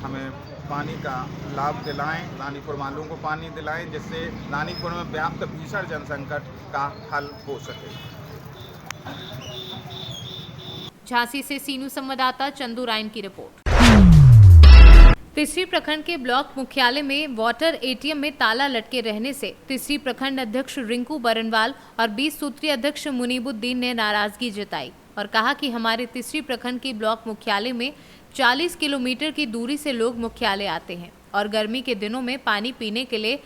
हमें पानी का लाभ दिलाएं, रानीपुर वालों को पानी दिलाएं, जिससे रानीपुर में व्याप्त भीषण जनसंकट का हल हो सके। झांसी से सीनू संवाददाता चंदू रायन की रिपोर्ट। तिसरी प्रखंड के ब्लॉक मुख्यालय में वाटर एटीएम में ताला लटके रहने से तिसरी प्रखंड अध्यक्ष रिंकू बरनवाल और 20 सूत्रीय अध्यक्ष मुनीबुद्दीन ने नाराजगी जताई और कहा कि हमारे तिसरी प्रखंड के ब्लॉक मुख्यालय में 40 किलोमीटर की दूरी से लोग मुख्यालय आते हैं और गर्मी के दिनों में पानी पीने के लिए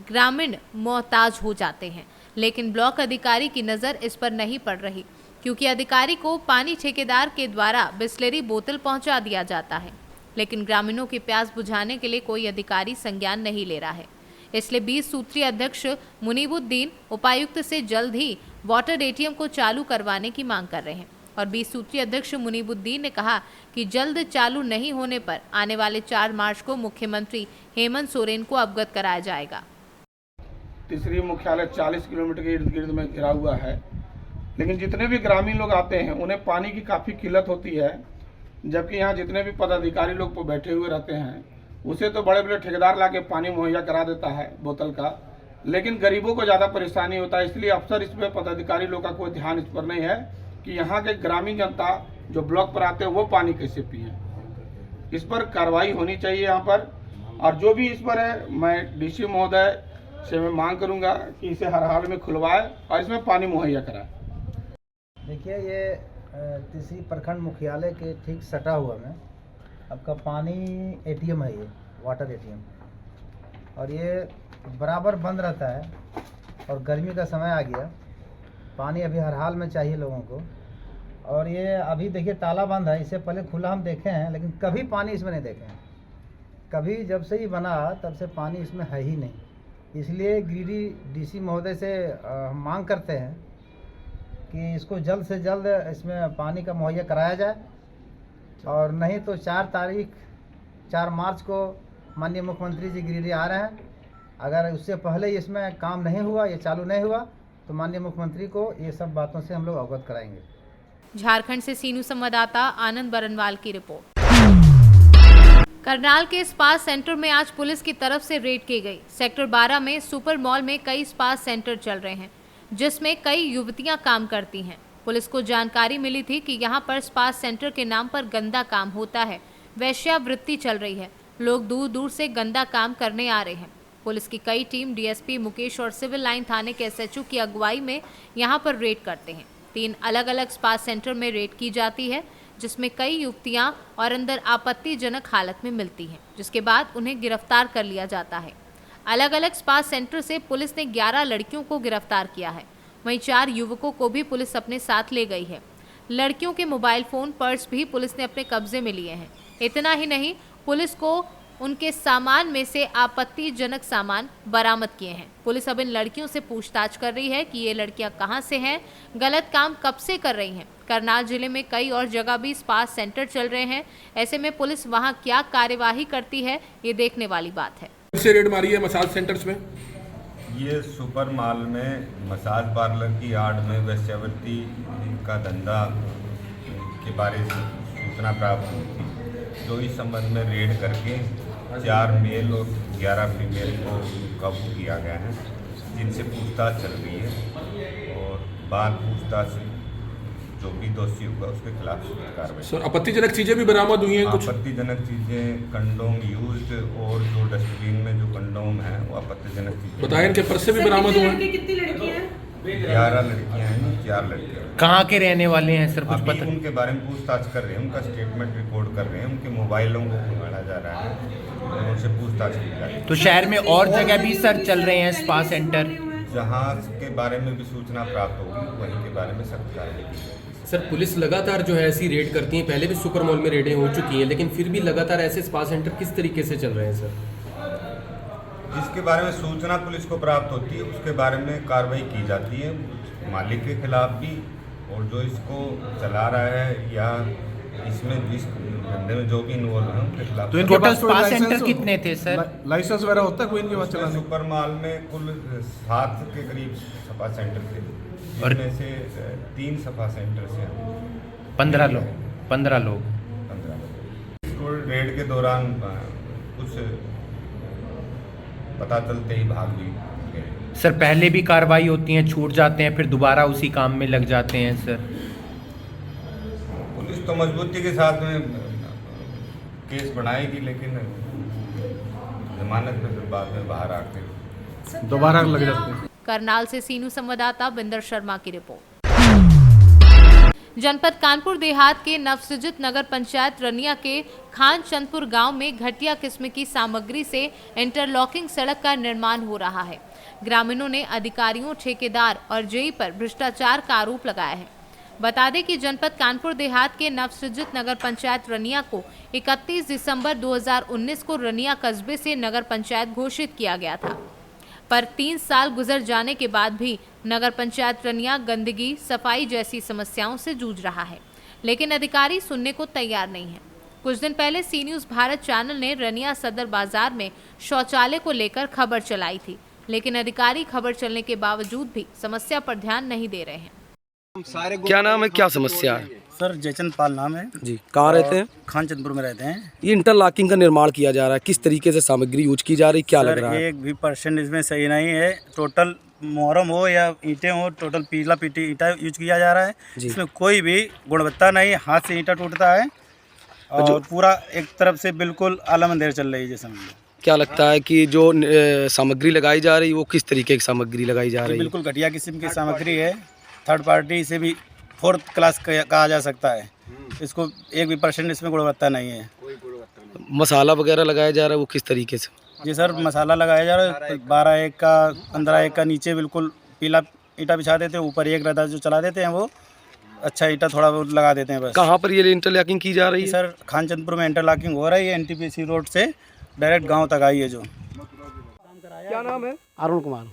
ग्रामीण मोहताज हो जाते हैं, लेकिन ब्लॉक अधिकारी की नज़र इस पर नहीं पड़ रही, क्योंकि अधिकारी को पानी ठेकेदार के द्वारा बिस्लरी बोतल पहुंचा दिया जाता है, लेकिन ग्रामीणों की प्यास बुझाने के लिए कोई अधिकारी संज्ञान नहीं ले रहा है। इसलिए 20 सूत्रीय अध्यक्ष मुनीबुद्दीन उपायुक्त से जल्द ही वाटर एटीएम को चालू करवाने की मांग कर रहे हैं। और 20 सूत्रीय अध्यक्ष मुनीबुद्दीन ने कहा कि जल्द चालू नहीं होने पर आने वाले 4 मार्च को मुख्यमंत्री हेमंत सोरेन को अवगत कराया जाएगा। तीसरी मुख्यालय 40 किलोमीटर के इर्द गिर्द में घिरा हुआ है, लेकिन जितने भी ग्रामीण लोग आते हैं उन्हें पानी की काफ़ी किल्लत होती है, जबकि यहाँ जितने भी पदाधिकारी लोग बैठे हुए रहते हैं उसे तो बड़े बड़े ठेकेदार ला के पानी मुहैया करा देता है बोतल का, लेकिन गरीबों को ज़्यादा परेशानी होता है। इसलिए अफसर इस पर पदाधिकारी लोग का कोई ध्यान इस पर नहीं है कि यहाँ के ग्रामीण जनता जो ब्लॉक पर आते हैं वो पानी कैसे पिए। इस पर कार्रवाई होनी चाहिए यहाँ पर, और जो भी इस पर है मैं डीसी महोदय से मैं मांग करूँगा कि इसे हर हाल में खुलवाए और इसमें पानी मुहैया कराए। देखिए, ये तीसरी प्रखंड मुख्यालय के ठीक सटा हुआ में आपका पानी एटीएम है, ये वाटर एटीएम, और ये बराबर बंद रहता है और गर्मी का समय आ गया, पानी अभी हर हाल में चाहिए लोगों को। और ये अभी देखिए ताला बंद है, इससे पहले खुला हम देखे हैं लेकिन कभी पानी इसमें नहीं देखे हैं। कभी जब से ही बना तब से पानी इसमें है ही नहीं। इसलिए गिरिडीह डीसी महोदय से हम मांग करते हैं कि इसको जल्द से जल्द इसमें पानी का मुहैया कराया जाए, और नहीं तो 4 मार्च को माननीय मुख्यमंत्री जी गिरिडीह आ रहे हैं। अगर उससे पहले इसमें काम नहीं हुआ, ये चालू नहीं हुआ, तो माननीय मुख्यमंत्री को ये सब बातों से हम लोग अवगत कराएंगे। झारखंड से सीनू संवाददाता आनंद बरनवाल की रिपोर्ट। करनाल के स्पा सेंटर में आज पुलिस की तरफ से रेड की गई। सेक्टर 12 में सुपर मॉल में कई स्पा सेंटर चल रहे हैं, जिसमें कई युवतियां काम करती हैं। पुलिस को जानकारी मिली थी कि यहां पर स्पा सेंटर के नाम पर गंदा काम होता है, वेश्यावृत्ति चल रही है, लोग दूर दूर से गंदा काम करने आ रहे हैं। पुलिस की कई टीम डीएसपी मुकेश और सिविल लाइन थाने के एसएचओ की अगुवाई में यहां पर रेड करते हैं। 3 अलग अलग स्पा सेंटर में रेड की जाती है, जिसमें कई युवतियां और अंदर आपत्तिजनक हालत में मिलती हैं, जिसके बाद उन्हें गिरफ्तार कर लिया जाता है। अलग अलग स्पा सेंटर से पुलिस ने 11 लड़कियों को गिरफ्तार किया है, वहीं 4 युवकों को भी पुलिस अपने साथ ले गई है। लड़कियों के मोबाइल फोन, पर्स भी पुलिस ने अपने कब्जे में लिए हैं। इतना ही नहीं, पुलिस को उनके सामान में से आपत्तिजनक सामान बरामद किए हैं। पुलिस अब इन लड़कियों से पूछताछ कर रही है कि ये लड़कियां कहां से हैं, गलत काम कब से कर रही हैं। करनाल जिले में कई और जगह भी स्पा सेंटर चल रहे हैं, ऐसे में पुलिस वहां क्या कार्यवाही करती है, ये देखने वाली बात है। से रेड मारी है मसाज सेंटर्स में। ये सुपर मॉल में मसाज पार्लर की आड़ में वेश्यावृत्ति का धंधा के बारे में सूचना प्राप्त हुई थी, जो इस संबंध में रेड करके 4 मेल और 11 फीमेल को काबू किया गया है, जिनसे पूछताछ चल रही है और बाद पूछताछ जो भी दोषी होगा उसके खिलाफ कार्रवाई। सर, आपत्तिजनक चीज़ें भी बरामद हुई हैं कुछ? आपत्तिजनक चीज़ें, कंडोम यूज्ड और जो डस्टबिन में जो कंडोम है वो आपत्तिजनक चीज़ें बताया। इनके पर्स से भी बरामद हुए हैं। कितनी लड़कियां हैं? 11 लड़कियां हैं, 4 लड़के हैं। कहाँ के रहने वाले हैं सर, कुछ पता? उनके बारे में पूछताछ कर रहे हैं, उनका स्टेटमेंट रिकॉर्ड कर रहे हैं, उनके मोबाइलों को खंगाला जा रहा है, उनसे पूछताछ की जा रही है। तो शहर में और जगह भी सर चल रहे हैं स्पा सेंटर? जहाँ के बारे में भी सूचना प्राप्त होगी वहीं के बारे में सख्त कार्रवाई की जाएगी। सर, पुलिस लगातार जो है ऐसी रेड करती है, पहले भी सुपर मॉल में रेडें हो चुकी हैं, लेकिन फिर भी लगातार ऐसे स्पा सेंटर किस तरीके से चल रहे हैं सर? जिसके बारे में सूचना पुलिस को प्राप्त होती है उसके बारे में कार्रवाई की जाती है, मालिक के खिलाफ भी, और जो इसको चला रहा है या इसमें जिस धंधे में जो भी इन्वॉल्व है उनके खिलाफ। तो टोटल स्पा सेंटर कितने थे सर? लाइसेंस वगैरह होता है कोई इनके पास चलाने? सुपर मॉल में कुल 7 के करीब स्पा सेंटर थे, जिनमें से 3 स्पा सेंटर से 15 लोग। इसको रेड के दौरान कुछ पता चलते ही भाग भी गए। सर, पहले भी कार्रवाई होती है, छूट जाते हैं, फिर दोबारा उसी काम में लग जाते हैं सर? पुलिस तो मजबूती के साथ में केस बढ़ाएगी, लेकिन जमानत में फिर बाद में बाहर आके दोबारा लग जाते हैं। करनाल से सीनू संवाददाता बिंदर शर्मा की रिपोर्ट। जनपद कानपुर देहात के नवसृजित नगर पंचायत रनिया के खान चंदपुर गांव में घटिया किस्म की सामग्री से इंटरलॉकिंग सड़क का निर्माण हो रहा है। ग्रामीणों ने अधिकारियों, ठेकेदार और जेई पर भ्रष्टाचार का आरोप लगाया है। बता दें कि जनपद कानपुर देहात के नवसृजित नगर पंचायत रनिया को 31 दिसंबर 2019 को रनिया कस्बे से नगर पंचायत घोषित किया गया था। पर 3 साल गुजर जाने के बाद भी नगर पंचायत रनिया गंदगी, सफाई जैसी समस्याओं से जूझ रहा है, लेकिन अधिकारी सुनने को तैयार नहीं है। कुछ दिन पहले सी न्यूज़ भारत चैनल ने रनिया सदर बाजार में शौचालय को लेकर खबर चलाई थी, लेकिन अधिकारी खबर चलने के बावजूद भी समस्या पर ध्यान नहीं दे रहे हैं। क्या नाम है, क्या समस्या है? सर जयचंद पाल नाम है जी। कहाँ रहते हैं? खानचंदपुर में रहते हैं। ये इंटरलॉकिंग का निर्माण किया जा रहा है, किस तरीके से सामग्री यूज की जा रही, क्या लग रहा है? एक भी परसेंट इसमें सही नहीं है। टोटल मोहरम हो या ईंटें हो, टोटल पीला पीटी ईंटा यूज किया जा रहा है। इसमें कोई भी गुणवत्ता नहीं, हाथ से ईंटा टूटता है और पूरा एक तरफ से बिल्कुल आलम अंधेर चल रही है। जैसे क्या लगता है कि जो सामग्री लगाई जा रही है वो किस तरीके की सामग्री लगाई जा रही है? बिल्कुल घटिया किस्म की सामग्री है, थर्ड पार्टी से भी 4th क्लास कहा जा सकता है। इसको एक भी परसेंट इसमें गुणवत्ता नहीं है। मसाला वगैरह लगाया जा रहा है वो किस तरीके से? जी सर, मसाला लगाया जा रहा है 12 का 15 का, नीचे बिल्कुल पीला ईंटा बिछा देते हैं, ऊपर एक रहता जो चला देते हैं, वो अच्छा ईंटा थोड़ा बहुत लगा देते हैं बस। कहाँ पर ये इंटरलॉकिंग की जा रही है? सर खानचंदपुर में इंटरलॉकिंग हो रही है, NTPC रोड से डायरेक्ट गांव तक आई है। जो क्या नाम है? अरुण कुमार।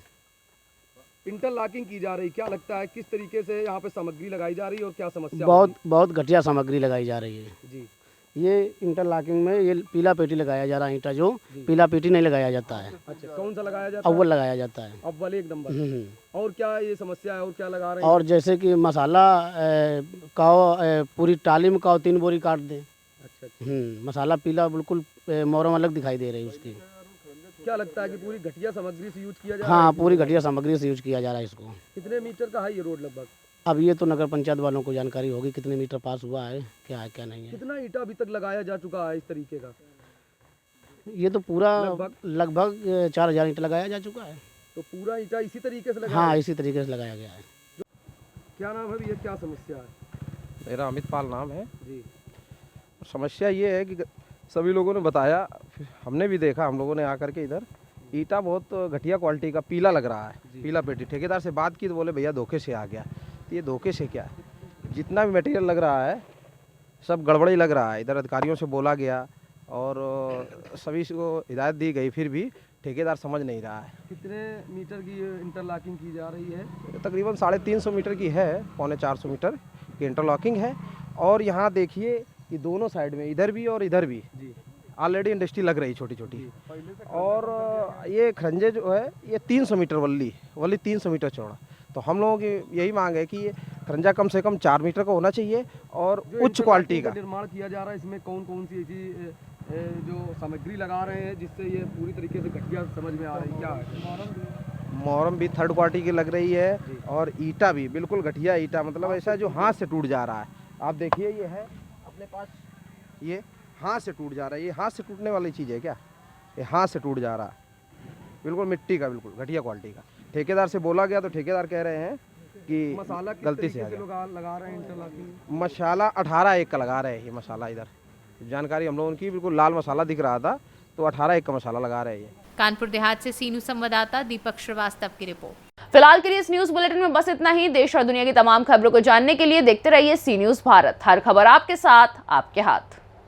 इंटरलॉकिंग की जा रही, क्या लगता है किस तरीके से यहाँ पे सामग्री लगाई जा रही है और क्या समस्या? बहुत घटिया सामग्री लगाई जा रही है जी। ये इंटरलॉकिंग में ये पीला पेटी लगाया जा रहा है ईंटा, जो पीला पेटी नहीं लगाया जाता है। अच्छा, कौन सा लगाया जाता है? अव्वल लगाया जाता है। अव्वल एक नंबर। और क्या ये समस्या है और क्या लगा रहे हैं? और जैसे कि मसाला काओ पूरी टाली में काओ 3 बोरी काट दें। अच्छा। मसाला पीला बिल्कुल मोरम अलग दिखाई दे रही है उसकी। क्या लगता है कि पूरी घटिया सामग्री से यूज किया जा रहा है? हाँ, पूरी घटिया सामग्री से यूज किया जा रहा है इसको। कितने मीटर का है ये रोड लगभग? अब ये तो नगर पंचायत वालों को जानकारी होगी कितने मीटर पास हुआ है, क्या है क्या नहीं है। कितना ईंटा अभी तक लगाया जा चुका है इस तरीके का? ये तो पूरा लगभग 4000 ईंटा लगाया जा चुका है। तो पूरा ईंटा इसी तरीके से लगाया? हाँ, इसी तरीके से लगाया गया है। क्या नाम है भैया, क्या समस्या है? मेरा अमित पाल नाम है जी। समस्या ये है कि सभी लोगों ने बताया, हमने भी देखा, हम लोगों ने आकर के इधर ईंटा बहुत घटिया क्वालिटी का पीला लग रहा है, पीला पेटी। ठेकेदार से बात की तो बोले भैया धोखे से आ गया। तो ये धोखे से क्या है, जितना भी मटेरियल लग रहा है सब गड़बड़ी लग रहा है। इधर अधिकारियों से बोला गया और सभी को हिदायत दी गई, फिर भी ठेकेदार समझ नहीं रहा है। कितने मीटर की इंटरलॉकिंग की जा रही है? तकरीबन 350 मीटर की है, 350 मीटर की इंटरलॉकिंग है। और यहाँ देखिए कि दोनों साइड में, इधर भी और इधर भी ऑलरेडी इंडस्ट्री लग रही छोटी छोटी। और ये खरंजे जो है ये 300 मीटर वल्ली 300 मीटर चौड़ा। तो हम लोगों की यही मांग है कि ये खरंजा कम से कम 4 मीटर का होना चाहिए और उच्च क्वालिटी का निर्माण किया जा रहा है। इसमें कौन कौन सी ऐसी जो सामग्री लगा रहे हैं जिससे ये पूरी तरीके से घटिया समझ में आ रही है, क्या है? मोहरम भी 3rd क्वालिटी की लग रही है और ईंटा भी बिल्कुल घटिया ईंटा, मतलब ऐसा जो हाथ से टूट जा रहा है। आप देखिए ये है अपने पास, ये हाथ से टूट जा रहा है। ये हाथ से टूटने वाली चीज़ है क्या? ये हाथ से टूट जा रहा है, बिल्कुल मिट्टी का, बिल्कुल घटिया क्वालिटी का। ठेकेदार से बोला गया तो ठेकेदार कह रहे हैं कि मसाला गलती से आ गया। लगा रहे हैं इंटरलॉकिंग? मसाला 18 का लगा रहे हैं ये मसाला। इधर जानकारी हम लोगों की, बिल्कुल लाल मसाला दिख रहा था, तो 18 का मसाला लगा रहे हैं। कानपुर देहात से सीनू संवाददाता दीपक श्रीवास्तव की रिपोर्ट। फिलहाल के लिए इस न्यूज बुलेटिन में बस इतना ही। देश और दुनिया की तमाम खबरों को जानने के लिए देखते रहिए सी न्यूज भारत। हर खबर आपके साथ, आपके हाथ।